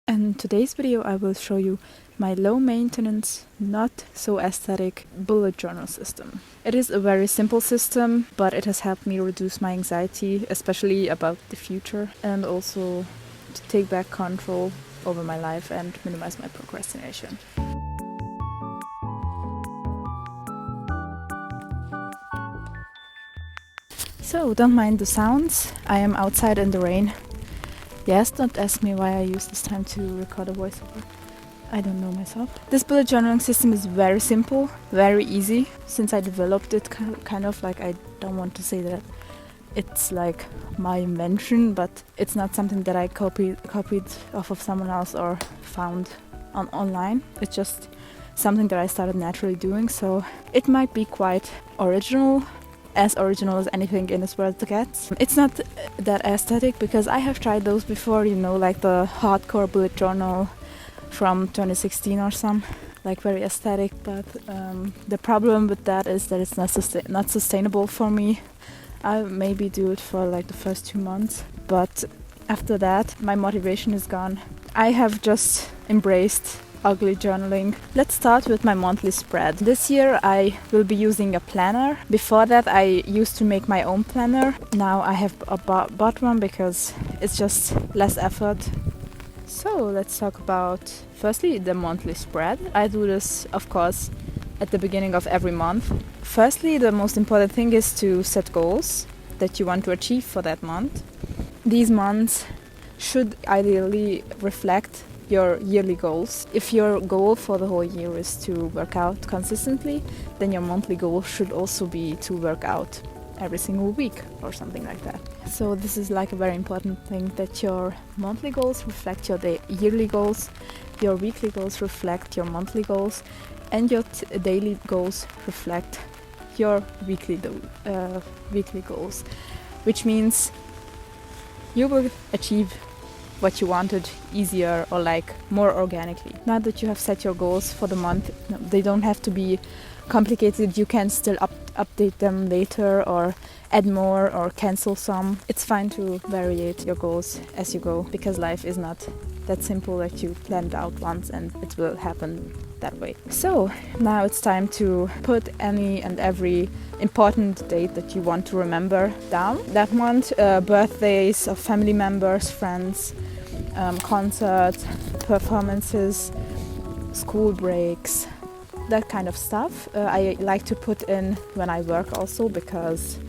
In today's video I will show you my low maintenance, not so aesthetic bullet journal system. It is a very simple system, but it has helped me reduce my anxiety, especially about the future, and also to take back control over my life and minimize my procrastination. So don't mind the sounds, I am outside in the rain. Yes, don't ask me why I use this time to record a voiceover. I don't know myself. This bullet journaling system is very simple, very easy. Since I developed it, kind of like, I don't want to say that it's like my invention, but it's not something that I copied off of someone else or found online. It's just something that I started naturally doing, so it might be quite original as anything in this world gets. It's not that aesthetic because I have tried those before, you know, like the hardcore bullet journal from 2016 or some, like very aesthetic, but the problem with that is that it's not sustainable for me. I maybe do it for like the first 2 months, but after that my motivation is gone. I have just embraced ugly journaling. Let's start with my monthly spread. This year I will be using a planner. Before that I used to make my own planner. Now I have bought one because it's just less effort. So let's talk about firstly the monthly spread. I do this of course at the beginning of every month. Firstly, the most important thing is to set goals that you want to achieve for that month. These months should ideally reflect your yearly goals. If your goal for the whole year is to work out consistently, then your monthly goal should also be to work out every single week or something like that. So this is like a very important thing, that your monthly goals reflect your yearly goals, your weekly goals reflect your monthly goals, and your daily goals reflect your weekly goals, which means you will achieve what you wanted easier or like more organically. Now that you have set your goals for the month, they don't have to be complicated. You can still update them later or add more or cancel some. It's fine to variate your goals as you go, because life is not that simple that you planned out once and it will happen that way. So now it's time to put any and every important date that you want to remember down that month. Birthdays of family members, friends, concerts, performances, school breaks, that kind of stuff. I like to put in when I work also, because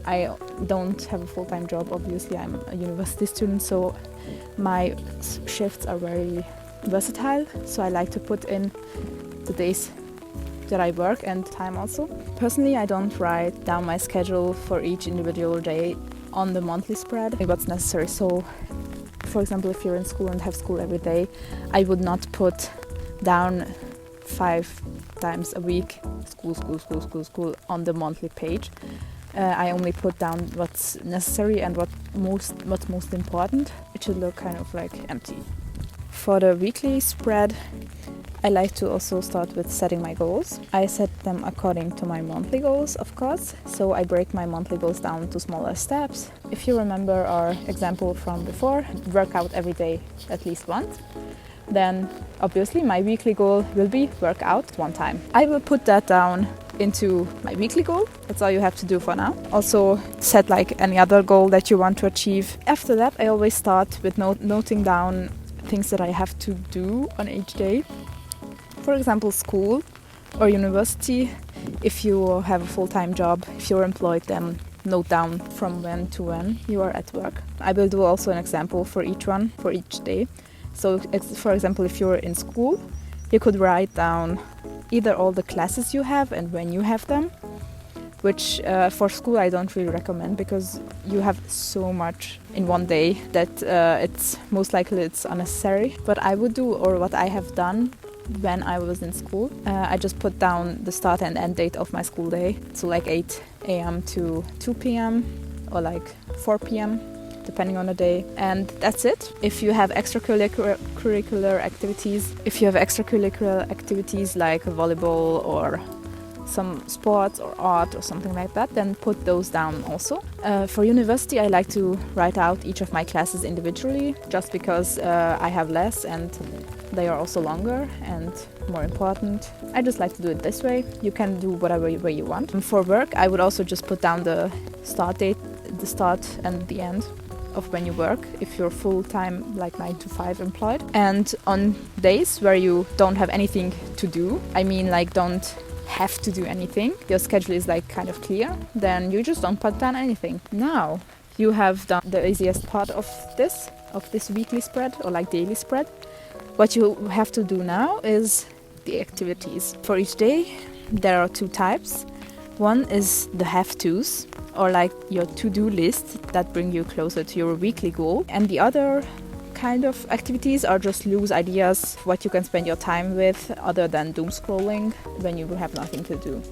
I don't have a full-time job. Obviously I'm a university student, so my shifts are very versatile, so I like to put in the days that I work and time also. Personally, I don't write down my schedule for each individual day on the monthly spread, what's necessary. So for example, if you're in school and have school every day, I would not put down 5 times a week school on the monthly page. I only put down what's necessary and what's most important. It should look kind of like empty. For the weekly spread, I like to also start with setting my goals. I set them according to my monthly goals, of course. So I break my monthly goals down to smaller steps. If you remember our example from before, work out every day at least once, then obviously my weekly goal will be work out 1 time. I will put that down into my weekly goal. That's all you have to do for now. Also set like any other goal that you want to achieve. After that, I always start with noting down things that I have to do on each day. For example, school or university. If you have a full-time job, if you're employed, then note down from when to when you are at work. I will do also an example for each one, for each day. So for example, if you're in school, you could write down either all the classes you have and when you have them, which for school I don't really recommend, because you have so much in one day that it's most likely it's unnecessary. But I would do, or what I have done when I was in school, I just put down the start and end date of my school day, so like 8 a.m. to 2 p.m. or like 4 p.m. depending on the day, and that's it. If you have extracurricular activities like volleyball or some sports or art or something like that, then put those down also. For university, I like to write out each of my classes individually, just because I have less and they are also longer and more important. I just like to do it this way. You can do whatever way you want. And for work, I would also just put down the start date, the start and the end of when you work, if you're full-time, like 9 to 5 employed. And on days where you don't have anything to do, I mean like don't have to do anything, your schedule is like kind of clear, then you just don't put down anything. Now you have done the easiest part of this weekly spread or like daily spread. What you have to do now is the activities. For each day there are 2 types. One is the have-tos, or like your to-do list that bring you closer to your weekly goal. And the other kind of activities are just loose ideas, what you can spend your time with other than doom scrolling when you have nothing to do.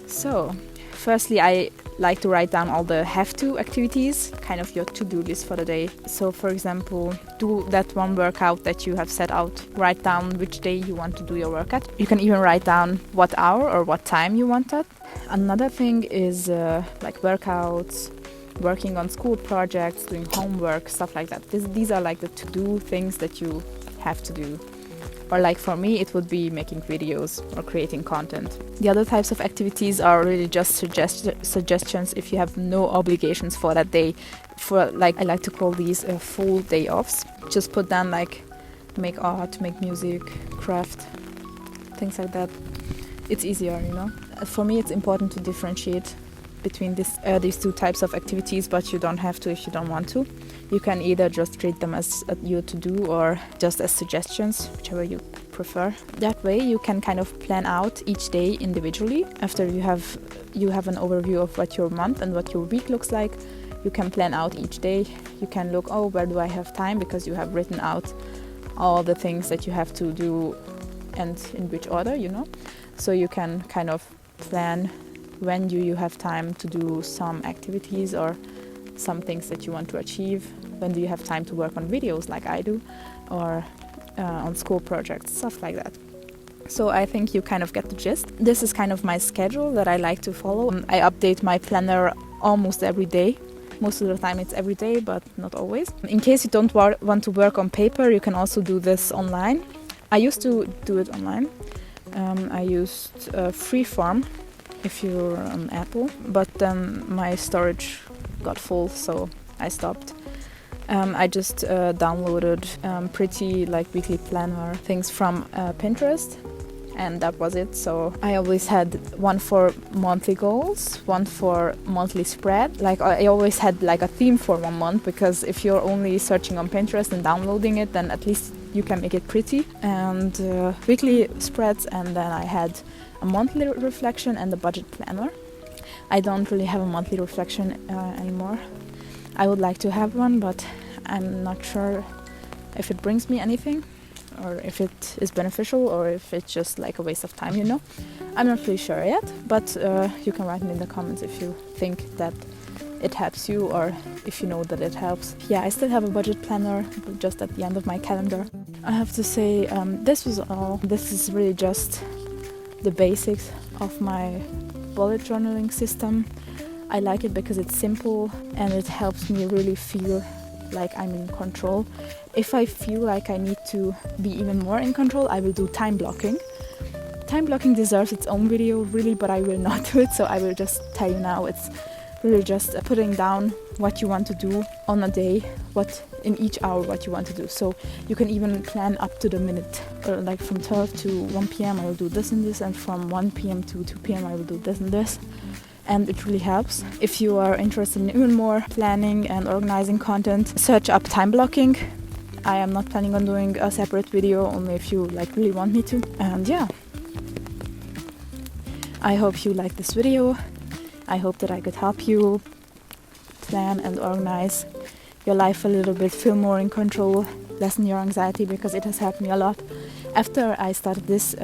So, firstly, I like to write down all the have-to activities, kind of your to-do list for the day. So, for example, do that one workout that you have set out. Write down which day you want to do your workout. You can even write down what hour or what time you want that. Another thing is like workouts, working on school projects, doing homework, stuff like that. These are like the to-do things that you have to do. Or like for me, it would be making videos or creating content. The other types of activities are really just suggestions if you have no obligations for that day. For like, I like to call these full day offs. Just put down like make art, make music, craft, things like that. It's easier, you know. For me, it's important to differentiate between these 2 types of activities, but you don't have to if you don't want to. You can either just treat them as your to-do or just as suggestions, whichever you prefer. That way you can kind of plan out each day individually. After you have an overview of what your month and what your week looks like, you can plan out each day. You can look, oh, where do I have time, because you have written out all the things that you have to do and in which order, you know. So you can kind of plan when do you have time to do some activities or some things that you want to achieve. When do you have time to work on videos like I do, or on school projects, stuff like that. So I think you kind of get the gist. This is kind of my schedule that I like to follow. I update my planner almost every day. Most of the time it's every day, but not always. In case you don't want to work on paper, you can also do this online. I used to do it online. I used Freeform if you're on Apple, but then my storage got full, so I stopped. I just downloaded pretty like weekly planner things from Pinterest, and that was it. So I always had one for monthly goals, one for monthly spread. Like I always had like a theme for 1 month, because if you're only searching on Pinterest and downloading it, then at least you can make it pretty. And weekly spreads, and then I had a monthly reflection and a budget planner. I don't really have a monthly reflection anymore. I would like to have one, but I'm not sure if it brings me anything, or if it is beneficial, or if it's just like a waste of time, you know. I'm not really sure yet, but you can write me in the comments if you think that it helps you, or if you know that it helps. Yeah, I still have a budget planner just at the end of my calendar. I have to say, this was all. This is really just the basics of my bullet journaling system. I like it because it's simple and it helps me really feel like I'm in control. If I feel like I need to be even more in control, I will do time blocking. Time blocking deserves its own video, really, but I will not do it, so I will just tell you now. It's really just putting down what you want to do on a day, what in each hour what you want to do. So you can even plan up to the minute, like from 12 to 1 p.m. I will do this and this, and from 1 p.m. to 2 p.m. I will do this and this. And it really helps. If you are interested in even more planning and organizing content, search up time blocking. I am not planning on doing a separate video, only if you like really want me to. And yeah, I hope you like this video. I hope that I could help you plan and organize your life a little bit, feel more in control, lessen your anxiety, because it has helped me a lot. After I started this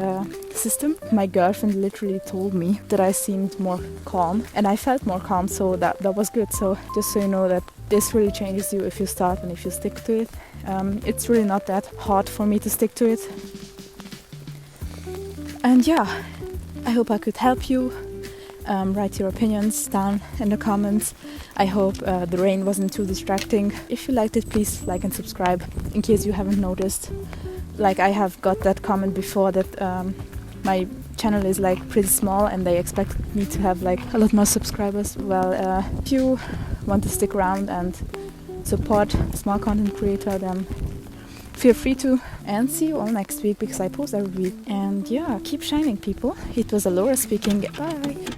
system, my girlfriend literally told me that I seemed more calm, and I felt more calm, so that was good. So just so you know that this really changes you if you start and if you stick to it. It's really not that hard for me to stick to it. And yeah, I hope I could help you. Write your opinions down in the comments. I hope the rain wasn't too distracting. If you liked it, please like and subscribe in case you haven't noticed. Like, I have got that comment before that my channel is like pretty small and they expect me to have like a lot more subscribers. Well, if you want to stick around and support small content creator, then feel free to. And see you all next week because I post every week. And yeah, keep shining, people. It was Alora speaking. Bye.